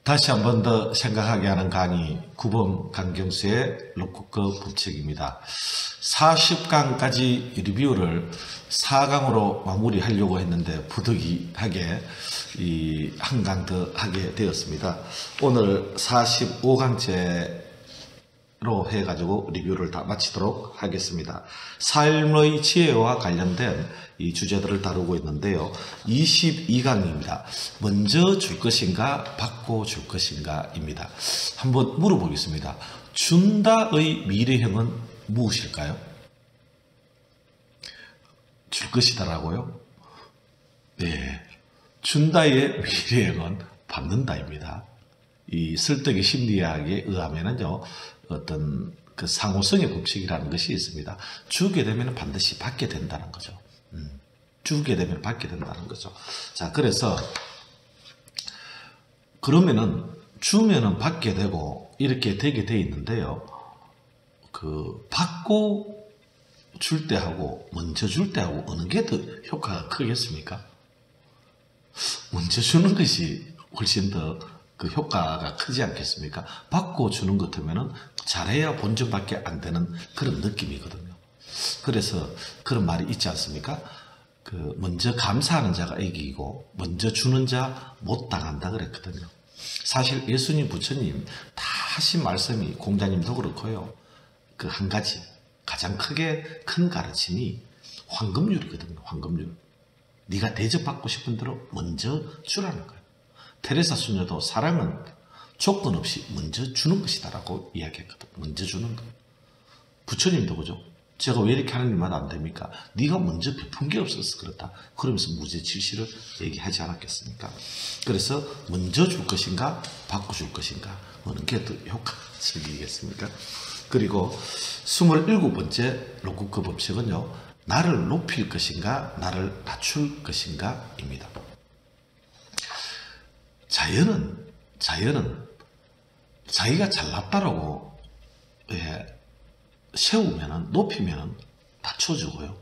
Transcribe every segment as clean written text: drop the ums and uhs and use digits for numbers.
다시 한 번 더 생각하게 하는 강의 구범 강경수의 로쿠꺼 법칙입니다. 40강까지 리뷰를 4강으로 마무리하려고 했는데 부득이하게 한 강 더 하게 되었습니다. 오늘 45강째로 해가지고 리뷰를 다 마치도록 하겠습니다. 삶의 지혜와 관련된 이 주제들을 다루고 있는데요. 22강입니다. 먼저 줄 것인가 받고 줄 것인가 입니다. 한번 물어보겠습니다. 준다의 미래형은 무엇일까요? 줄 것이다라고요? 네, 준다의 미래형은 받는다입니다. 이 설득의 심리학에 의하면은요, 어떤 그 상호성의 법칙이라는 것이 있습니다. 주게 되면 반드시 받게 된다는 거죠. 주게 되면 받게 된다는 거죠. 자, 그래서 그러면은 주면은 받게 되고 이렇게 되게 돼 있는데요. 그 받고 줄 때하고 먼저 줄 때하고 어느 게 더 효과가 크겠습니까? 먼저 주는 것이 훨씬 더 그 효과가 크지 않겠습니까? 받고 주는 것 같으면은 잘해야 본전밖에 안 되는 그런 느낌이거든요. 그래서 그런 말이 있지 않습니까? 그 먼저 감사하는 자가 이기고 먼저 주는 자 못 당한다 그랬거든요. 사실 예수님 부처님 다 하신 말씀이 공자님도 그렇고요. 그 한 가지 가장 크게 큰 가르침이 황금률이거든요. 황금률. 네가 대접받고 싶은 대로 먼저 주라는 거예요. 테레사 수녀도 사랑은 조건 없이 먼저 주는 것이다라고 이야기했거든. 먼저 주는 거. 부처님도 그죠. 제가 왜 이렇게 하는 일마다 안 됩니까? 네가 먼저 베푼 게 없어서 그렇다. 그러면서 무죄칠시를 얘기하지 않았겠습니까? 그래서 먼저 줄 것인가 받고 줄 것인가 어느 게 더 효과적이겠습니까? 그리고 27번째 로쿠꺼 법칙은요. 나를 높일 것인가 나를 낮출 것인가 입니다. 자연은 자기가 잘났다라고 세우면은 높이면은 낮춰주고요.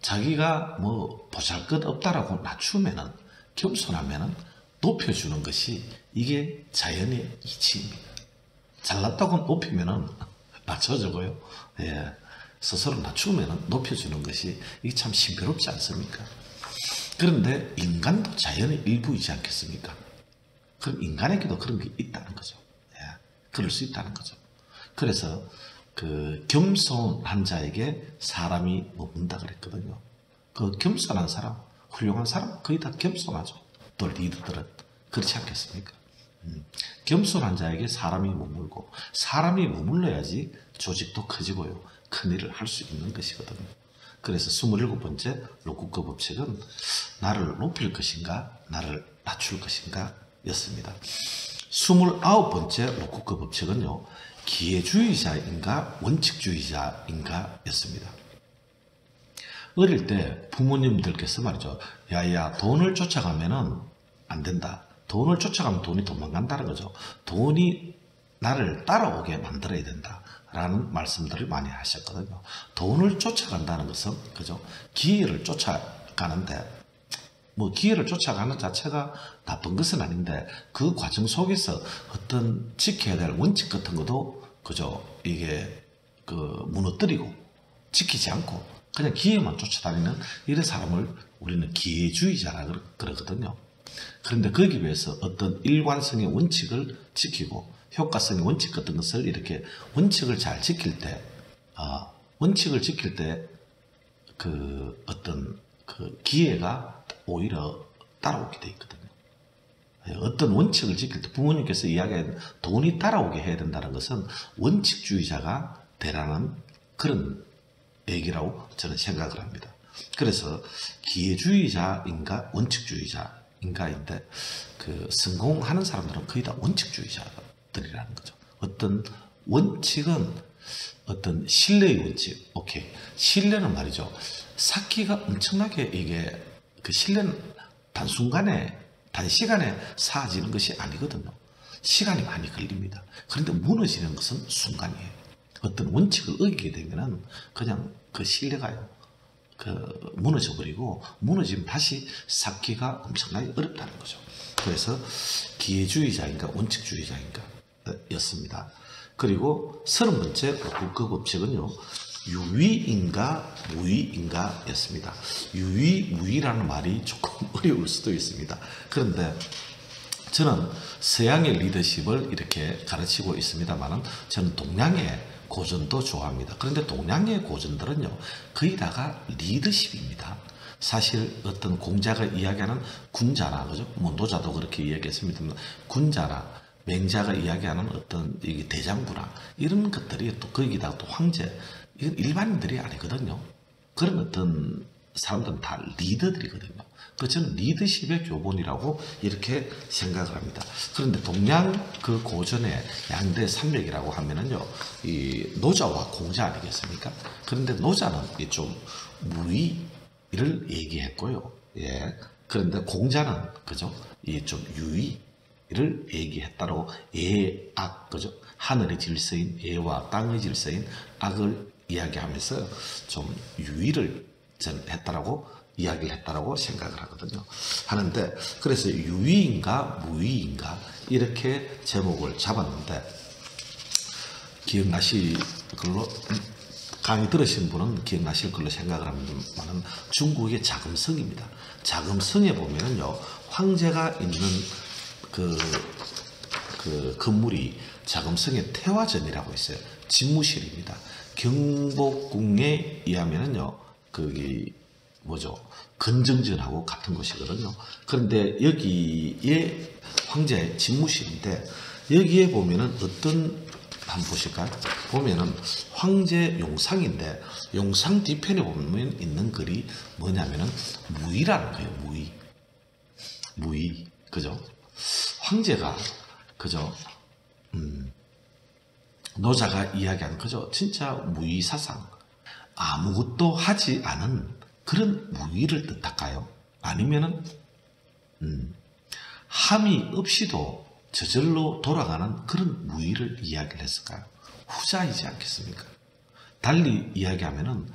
자기가 뭐 보잘것없다라고 낮추면은 겸손하면은 높여주는 것이 이게 자연의 이치입니다. 잘났다고 높이면은 낮춰주고요. 스스로 낮추면은 높여주는 것이 이게 참 신비롭지 않습니까? 그런데 인간도 자연의 일부이지 않겠습니까? 그럼 인간에게도 그런 게 있다는 거죠. 그럴 수 있다는 거죠. 그래서 그 겸손한 자에게 사람이 머문다 그랬거든요. 그 겸손한 사람, 훌륭한 사람 거의 다 겸손하죠. 또 리더들은 그렇지 않겠습니까? 겸손한 자에게 사람이 머물고 사람이 머물러야지 조직도 커지고요. 큰일을 할 수 있는 것이거든요. 그래서 27번째 로쿠꺼 법칙은 나를 높일 것인가 나를 낮출 것인가 였습니다. 29번째 로쿠꺼 법칙은요. 기회주의자인가 원칙주의자인가 였습니다. 어릴 때 부모님들께서 말이죠. 야야 돈을 쫓아가면은 안 된다. 돈을 쫓아가면 돈이 도망간다는 거죠. 돈이 나를 따라오게 만들어야 된다. 라는 말씀들을 많이 하셨거든요. 돈을 쫓아간다는 것은 그죠? 기회를 쫓아가는데 뭐 기회를 쫓아가는 자체가 나쁜 것은 아닌데 그 과정 속에서 어떤 지켜야 될 원칙 같은 것도 그죠? 이게 그 무너뜨리고 지키지 않고 그냥 기회만 쫓아다니는 이런 사람을 우리는 기회주의자라 그러거든요. 그런데 거기 위해서 어떤 일관성의 원칙을 지키고 효과성의 원칙 같은 것을 이렇게 원칙을 잘 지킬 때, 그 어떤 그 기회가 오히려 따라오게 돼 있거든요. 어떤 원칙을 지킬 때 부모님께서 이야기하는 돈이 따라오게 해야 된다는 것은 원칙주의자가 되라는 그런 얘기라고 저는 생각을 합니다. 그래서 기회주의자인가 원칙주의자인가인데 그 성공하는 사람들은 거의 다 원칙주의자들이라는 거죠. 어떤 원칙은 어떤 신뢰의 원칙. 오케이. 신뢰는 말이죠. 쌓기가 엄청나게 이게 그 신뢰는 단시간에 쌓아지는 것이 아니거든요. 시간이 많이 걸립니다. 그런데 무너지는 것은 순간이에요. 어떤 원칙을 어기게 되면은 그냥 그 신뢰가요. 무너져 버리고 무너지면 다시 쌓기가 엄청나게 어렵다는 거죠. 그래서 기회주의자인가 원칙주의자인가 였습니다. 그리고 30번째 로쿠크 법칙은요, 유의인가 무의인가 였습니다. 유의, 무의라는 말이 조금 어려울 수도 있습니다. 그런데 저는 서양의 리더십을 이렇게 가르치고 있습니다만은 저는 동양의 고전도 좋아합니다. 그런데 동양의 고전들은요, 거의 다가 리더십입니다. 사실 어떤 공자가 이야기하는 군자나, 그죠? 뭐 노자도 그렇게 이야기했습니다만, 군자나 맹자가 이야기하는 어떤 대장부나 이런 것들이 또 거기다가 또 황제, 이건 일반인들이 아니거든요. 그런 어떤 사람들은 다 리더들이거든요. 그 저는 리더십의 교본이라고 이렇게 생각을 합니다. 그런데 동양 그 고전의 양대 산맥이라고 하면은요, 이 노자와 공자 아니겠습니까? 그런데 노자는 좀 무의를 얘기했고요. 예. 그런데 공자는 그죠? 이 좀 유의를 얘기했다고 예악 그죠? 하늘의 질서인 예와 땅의 질서인 악을 이야기하면서 좀 유의를 했다라고 이야기를 했다라고 생각을 하거든요. 하는데 그래서 유의인가 무의인가 이렇게 제목을 잡았는데 기억나실 걸로 강의 들으신 분은 기억나실 걸로 생각을 합니다만 중국의 자금성입니다. 자금성에 보면은요 황제가 있는 그 건물이 자금성의 태화전이라고 있어요. 집무실입니다. 경복궁에 의하면은요 거기 뭐죠? 건정전하고 같은 곳이거든요. 그런데 여기에 황제의 집무실인데 여기에 보면은 어떤 한번 보실까요? 보면은 황제 용상인데 용상 뒤편에 보면 있는 글이 뭐냐면은 무의라는 거예요. 무의. 그죠? 황제가 그죠? 노자가 이야기하는 그죠? 진짜 무의 사상. 아무것도 하지 않은 그런 무의를 뜻할까요? 아니면은 함이 없이도 저절로 돌아가는 그런 무의를 이야기를 했을까요? 후자이지 않겠습니까? 달리 이야기하면은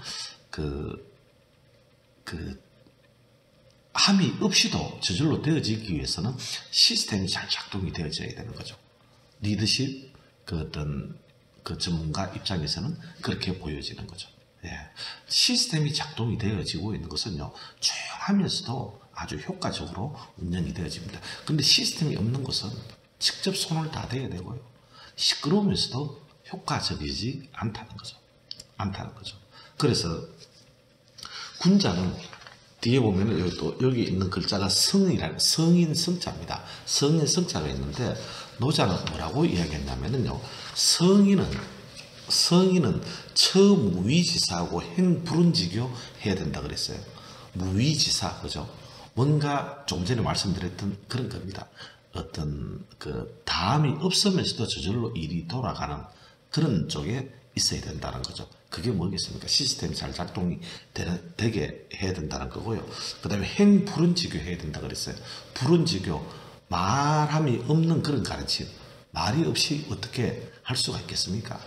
함이 없이도 저절로 되어지기 위해서는 시스템이 잘 작동이 되어져야 되는 거죠. 리더십 어떤 전문가 입장에서는 그렇게 보여지는 거죠. 예. 시스템이 작동이 되어지고 있는 것은요, 조용하면서도 아주 효과적으로 운영이 되어집니다. 근데 시스템이 없는 것은 직접 손을 다 대야 되고요. 시끄러우면서도 효과적이지 않다는 거죠. 그래서 군자는 뒤에 보면 여기 있는 글자가 성이라는 성인 성자입니다. 성인 성자가 있는데 노자는 뭐라고 이야기했냐면요. 성인은 처무의지사하고 행불운지교 해야 된다 그랬어요. 무의지사, 그죠? 뭔가 좀 전에 말씀드렸던 그런 겁니다. 어떤 다음이 없으면서도 저절로 일이 돌아가는 그런 쪽에 있어야 된다는 거죠. 그게 뭐겠습니까? 시스템이 잘 작동이 되게 해야 된다는 거고요. 그 다음에 행불운지교 해야 된다 그랬어요. 불운지교, 말함이 없는 그런 가르침. 말이 없이 어떻게 할 수가 있겠습니까?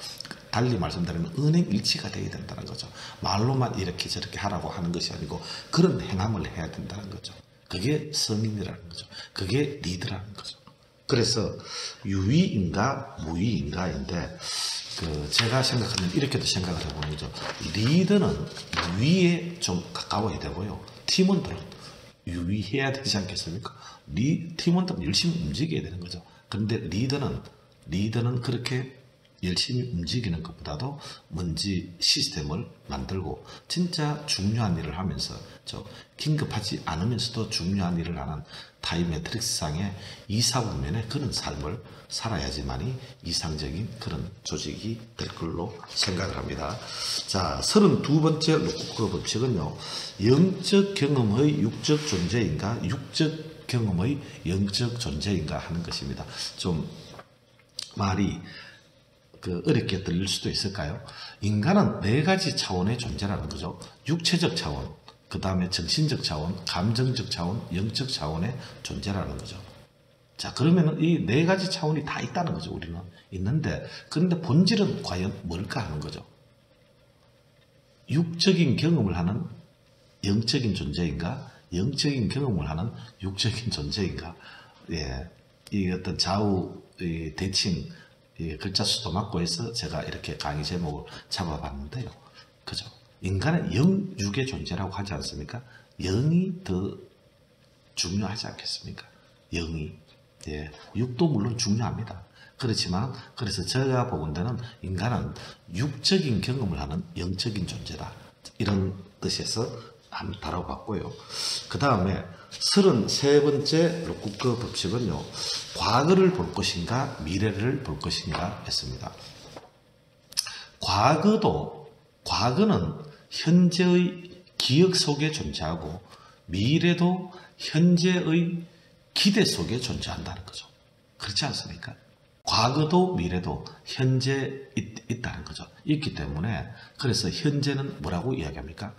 달리 말씀드리면 은행일치가 되어야 된다는 거죠. 말로만 이렇게 저렇게 하라고 하는 것이 아니고 그런 행함을 해야 된다는 거죠. 그게 성인이라는 거죠. 그게 리더라는 거죠. 그래서 유의인가 무의인가인데 제가 생각하는 이렇게도 생각을 해보는 거죠. 리더는 유의에 좀 가까워야 되고요. 팀원들은 유의해야 되지 않겠습니까? 팀원들은 열심히 움직여야 되는 거죠. 그런데 리더는 그렇게 열심히 움직이는 것보다도 먼저 시스템을 만들고 진짜 중요한 일을 하면서 긴급하지 않으면서도 중요한 일을 하는 타임 매트릭스상의 이사분면의 그런 삶을 살아야지만이 이상적인 그런 조직이 될 걸로 생각을 합니다. 자, 32번째 로쿠크 법칙은요. 영적 경험의 육적 존재인가 육적 경험의 영적 존재인가 하는 것입니다. 좀 말이 어렵게 들릴 수도 있을까요? 인간은 4가지 차원의 존재라는 거죠. 육체적 차원, 그 다음에 정신적 차원, 감정적 차원, 영적 차원의 존재라는 거죠. 자, 그러면 이 4가지 차원이 다 있다는 거죠. 우리는 있는데, 그런데 본질은 과연 뭘까 하는 거죠. 육적인 경험을 하는 영적인 존재인가, 영적인 경험을 하는 육적인 존재인가, 예, 이 어떤 좌우 이 대칭 이 글자 수도 맞고 해서 제가 이렇게 강의 제목을 잡아봤는데요. 그죠? 인간은 영육의 존재라고 하지 않습니까? 영이 더 중요하지 않겠습니까? 영이. 예, 육도 물론 중요합니다. 그렇지만 그래서 제가 보건대는 인간은 육적인 경험을 하는 영적인 존재다. 이런 뜻에서 한번 다뤄봤고요. 그 다음에 33번째 록쿠크 법칙은요. 과거를 볼 것인가 미래를 볼 것인가 했습니다. 과거는 현재의 기억 속에 존재하고 미래도 현재의 기대 속에 존재한다는 거죠. 그렇지 않습니까? 과거도 미래도 현재에 있다는 거죠. 있기 때문에 그래서 현재는 뭐라고 이야기합니까?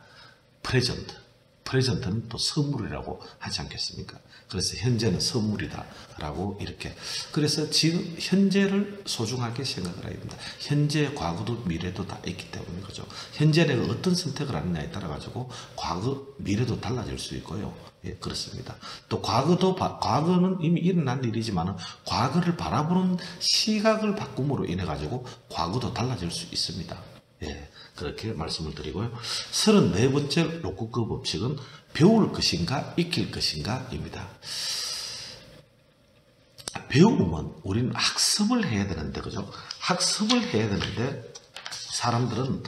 프레젠트. 프레젠트는 또 선물이라고 하지 않겠습니까? 그래서 현재는 선물이다 라고 이렇게. 그래서 지금 현재를 소중하게 생각을 해야 됩니다. 현재, 과거도 미래도 다 있기 때문에 그죠. 현재 내가 어떤 선택을 하느냐에 따라 가지고 과거, 미래도 달라질 수 있고요. 예, 그렇습니다. 또 과거는 이미 일어난 일이지만 과거를 바라보는 시각을 바꿈으로 인해 가지고 과거도 달라질 수 있습니다. 예, 그렇게 말씀을 드리고요. 34번째 록쿠크 법칙은 배울 것인가 익힐 것인가 입니다. 배우면 우리는 학습을 해야 되는데 그죠? 학습을 해야 되는데 사람들은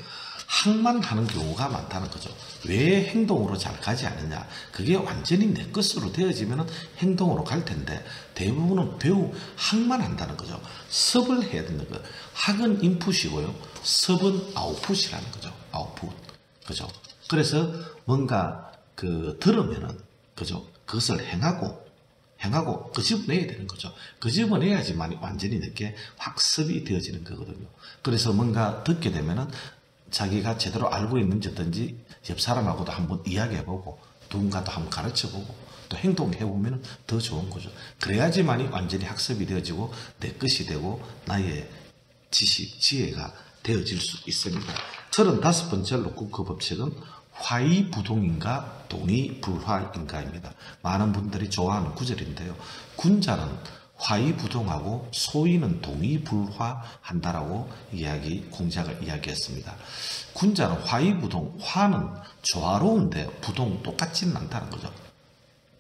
학만 하는 경우가 많다는 거죠. 왜 행동으로 잘 가지 않느냐? 그게 완전히 내 것으로 되어지면 행동으로 갈 텐데 대부분은 학만 한다는 거죠. 습을 해야 되는 거예요. 학은 인풋이고요. 습은 아웃풋이라는 거죠. 아웃풋. 그죠? 그래서 뭔가 들으면은 그죠? 그것을 행하고 끄집어내야 되는 거죠. 끄집어내야지만 완전히 늦게 학습이 되어지는 거거든요. 그래서 뭔가 듣게 되면은 자기가 제대로 알고 있는지 어떤지 옆 사람하고도 한번 이야기해보고 누군가도 한번 가르쳐보고 또 행동해보면 더 좋은 거죠. 그래야지만이 완전히 학습이 되어지고 내 것이 되고 나의 지식, 지혜가 되어질 수 있습니다. 35번째 록쿠크 법칙은 화이부동인가 동의불화인가입니다. 많은 분들이 좋아하는 구절인데요. 군자는 화이부동하고 소인은 동의불화한다라고 공자가 이야기했습니다. 군자는 화이부동, 화는 조화로운데 부동 똑같지는 않다는 거죠.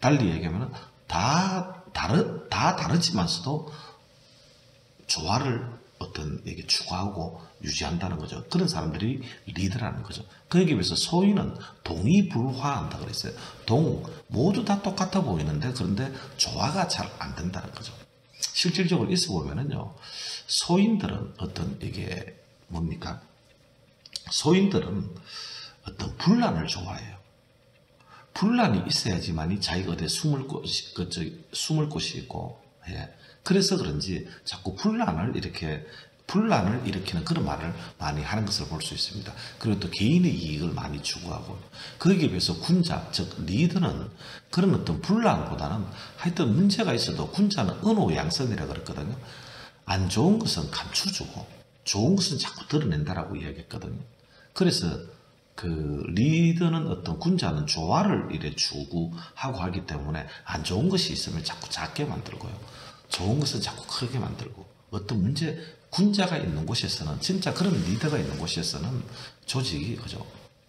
달리 얘기하면 다 다르지만서도 조화를 이게 추구하고 유지한다는 거죠. 그런 사람들이 리더라는 거죠. 거기에 비해서 소인은 동의불화한다 그랬어요. 모두 다 똑같아 보이는데 그런데 조화가 잘 안 된다는 거죠. 실질적으로 있어 보면은요, 소인들은 이게 뭡니까? 소인들은 어떤 분란을 좋아해요. 분란이 있어야지만이 자기가 어디 숨을 곳이 있고, 예. 그래서 그런지 자꾸 분란을 일으키는 그런 말을 많이 하는 것을 볼 수 있습니다. 그리고 또 개인의 이익을 많이 추구하고, 거기에 비해서 군자, 즉 리더는 그런 어떤 분란보다는 하여튼 문제가 있어도 군자는 은오양선이라 그랬거든요. 안 좋은 것은 감춰주고 좋은 것은 자꾸 드러낸다라고 이야기했거든요. 그래서 리더는 군자는 조화를 추구하고 하기 때문에 안 좋은 것이 있으면 자꾸 작게 만들고요. 좋은 것은 자꾸 크게 만들고, 군자가 있는 곳에서는, 진짜 그런 리더가 있는 곳에서는 조직이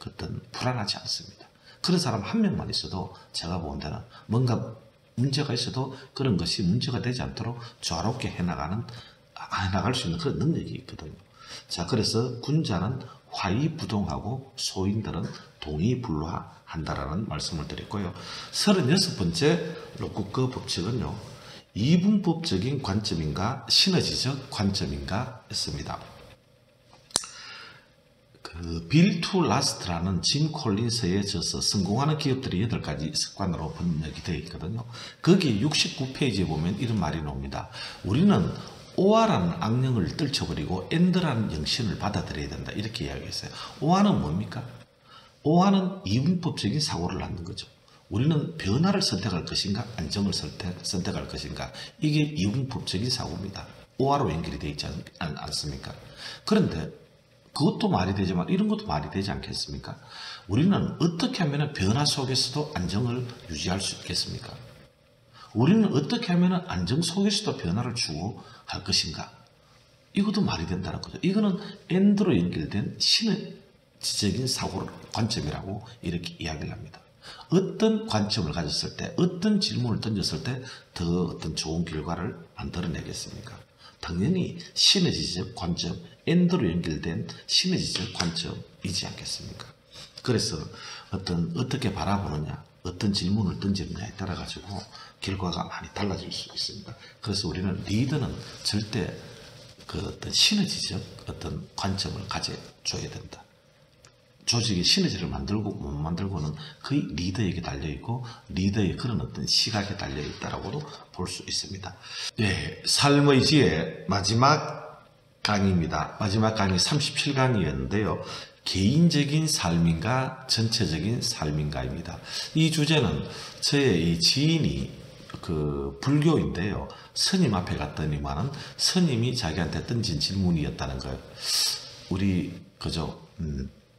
어떤 불안하지 않습니다. 그런 사람 한 명만 있어도 제가 본 데는 뭔가 문제가 있어도 그런 것이 문제가 되지 않도록 조화롭게 해나갈 수 있는 그런 능력이 있거든요. 자, 그래서 군자는 화이부동하고 소인들은 동의불화한다라는 말씀을 드렸고요. 36번째 록쿠크 법칙은요, 이분법적인 관점인가 시너지적 관점인가 했습니다. 빌 투 라스트라는 짐 콜린스의 저서 성공하는 기업들이 8가지 습관으로 번역이 되어 있거든요. 거기 69페이지에 보면 이런 말이 나옵니다. 우리는 오아라는 악령을 떨쳐버리고 엔드라는 영신을 받아들여야 된다. 이렇게 이야기했어요. 오아는 뭡니까? 오아는 이분법적인 사고를 낳는 거죠. 우리는 변화를 선택할 것인가 안정을 선택할 것인가, 이게 이분법적인 사고입니다. 오화로 연결이 되어 있지 않습니까? 그런데 그것도 말이 되지만 이런 것도 말이 되지 않겠습니까? 우리는 어떻게 하면 변화 속에서도 안정을 유지할 수 있겠습니까? 우리는 어떻게 하면 안정 속에서도 변화를 주고 할 것인가? 이것도 말이 된다는 거죠. 이거는 엔드로 연결된 시너지적인 사고 관점이라고 이렇게 이야기를 합니다. 어떤 관점을 가졌을 때, 어떤 질문을 던졌을 때 더 어떤 좋은 결과를 만들어내겠습니까? 당연히 시너지적 관점, 엔드로 연결된 시너지적 관점이지 않겠습니까? 그래서 어떻게 바라보느냐, 어떤 질문을 던지느냐에 따라 가지고 결과가 많이 달라질 수 있습니다. 그래서 우리는 리더는 절대 그 어떤 시너지적 어떤 관점을 가져줘야 된다. 조직의 시너지를 만들고 못 만들고는 거의 리더에게 달려있고 리더의 그런 어떤 시각에 달려있다라고도 볼 수 있습니다. 네, 삶의 지혜 마지막 강의입니다. 마지막 강의 37강이었는데요. 개인적인 삶인가 전체적인 삶인가입니다. 이 주제는 저의 이 지인이 그 불교인데요. 스님 앞에 갔더니만은 스님이 자기한테 던진 질문이었다는 거예요. 우리 그죠?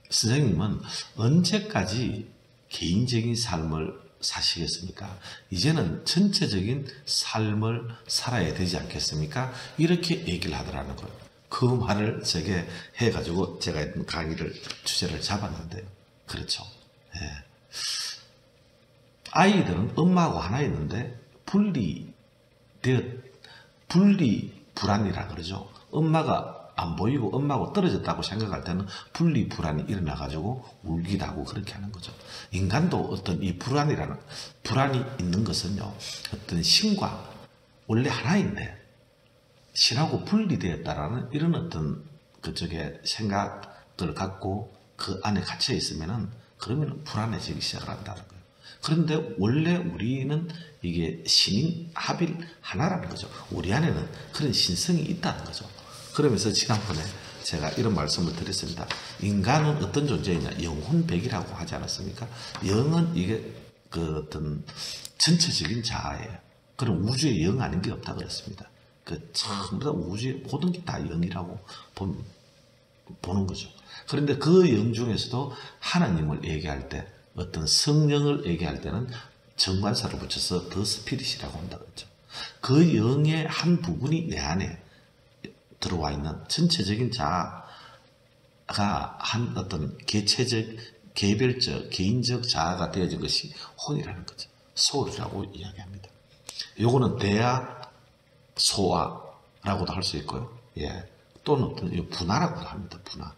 선생님은 언제까지 개인적인 삶을 사시겠습니까? 이제는 전체적인 삶을 살아야 되지 않겠습니까? 이렇게 얘기를 하더라는 거예요. 그 말을 제게 해가지고 제가 강의를 주제를 잡았는데요. 그렇죠. 예. 아이들은 엄마하고 하나 있는데 분리 불안이라 그러죠. 엄마가 안 보이고 엄마하고 떨어졌다고 생각할 때는 분리 불안이 일어나가지고 울기도 하고 그렇게 하는 거죠. 인간도 어떤 이 불안이 있는 것은요, 어떤 신과 원래 하나인데 신하고 분리되었다라는 이런 어떤 그쪽에 생각을 갖고 그 안에 갇혀 있으면은 그러면 불안해지기 시작을 한다는 거예요. 그런데 원래 우리는 이게 신인 합일 하나라는 거죠. 우리 안에는 그런 신성이 있다는 거죠. 그러면서 지난번에 제가 이런 말씀을 드렸습니다. 인간은 어떤 존재이냐? 영혼백이라고 하지 않았습니까? 영은 이게 그 어떤 전체적인 자아예요. 그럼 우주에 영 아닌 게 없다 그랬습니다. 그 전부 다 우주의 모든 게 다 영이라고 보는 거죠. 그런데 그 영 중에서도 하나님을 얘기할 때 어떤 성령을 얘기할 때는 정관사를 붙여서 더 스피릿이라고 한다 그랬죠. 그 영의 한 부분이 내 안에 들어와 있는 전체적인 자아가 한 어떤 개체적, 개별적, 개인적 자아가 되어진 것이 혼이라는 거죠. 소울이라고 이야기합니다. 요거는 대아, 소아라고도 할 수 있고요. 예. 또는 어떤 분화라고도 합니다. 분화.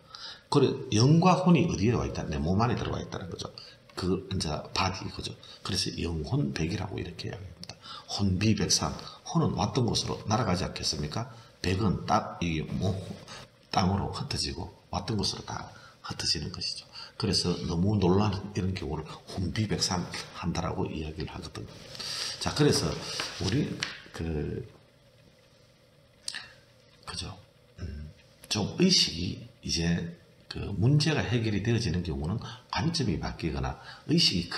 그래, 영과 혼이 어디에 와 있다? 내 몸 안에 들어와 있다는 거죠. 그, 이제, 바디, 그죠. 그래서 영혼백이라고 이렇게 이야기합니다. 혼비백산. 혼은 왔던 곳으로 날아가지 않겠습니까? 백은 땅으로 흩어지고 왔던 곳으로 다 흩어지는 것이죠. 그래서 너무 놀라는 이런 경우를 혼비백산 한다라고 이야기를 하거든요. 자, 그래서 우리 그죠? 좀 의식이 이제 그 문제가 해결이 되어지는 경우는 관점이 바뀌거나 의식이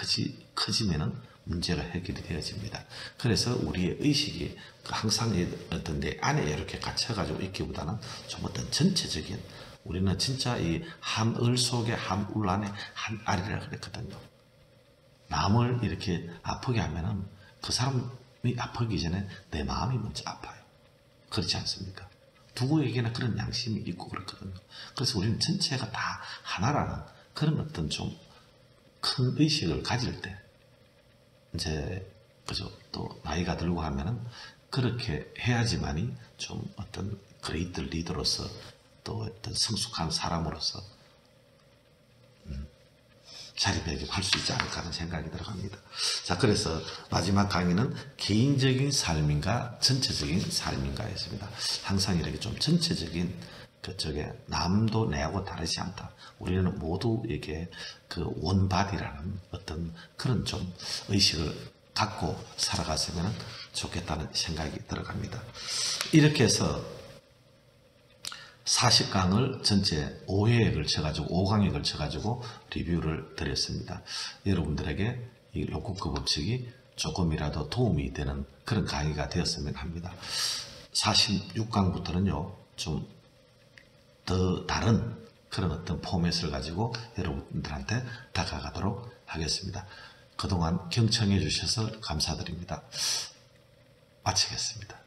커지면은 문제가 해결이 되어집니다. 그래서 우리의 의식이 항상 어떤 내 안에 이렇게 갇혀가지고 있기보다는 좀 어떤 전체적인, 우리는 진짜 이 한을 속에 한울 안에 한알이라 그랬거든요. 남을 이렇게 아프게 하면은 그 사람이 아프기 전에 내 마음이 먼저 아파요. 그렇지 않습니까? 누구에게나 그런 양심이 있고 그렇거든요. 그래서 우리는 전체가 다 하나라는 그런 어떤 좀 큰 의식을 가질 때, 이제, 그죠. 또, 나이가 들고 하면은, 그렇게 해야지만이 좀 어떤 그레이트 리더로서, 또 어떤 성숙한 사람으로서, 자리매김할 수 있지 않을까 하는 생각이 들어갑니다. 자, 그래서 마지막 강의는 개인적인 삶인가, 전체적인 삶인가였습니다. 항상 이렇게 좀 전체적인 그쪽에 남도 내하고 다르지 않다. 우리는 모두에게 그 원바디라는 어떤 그런 좀 의식을 갖고 살아갔으면 좋겠다는 생각이 들어갑니다. 이렇게 해서 40강을 전체 5회에 걸쳐가지고 5강에 걸쳐가지고 리뷰를 드렸습니다. 여러분들에게 이 로쿠크 법칙이 조금이라도 도움이 되는 그런 강의가 되었으면 합니다. 46강부터는요 좀 더 다른 그런 어떤 포맷을 가지고 여러분들한테 다가가도록 하겠습니다. 그동안 경청해 주셔서 감사드립니다. 마치겠습니다.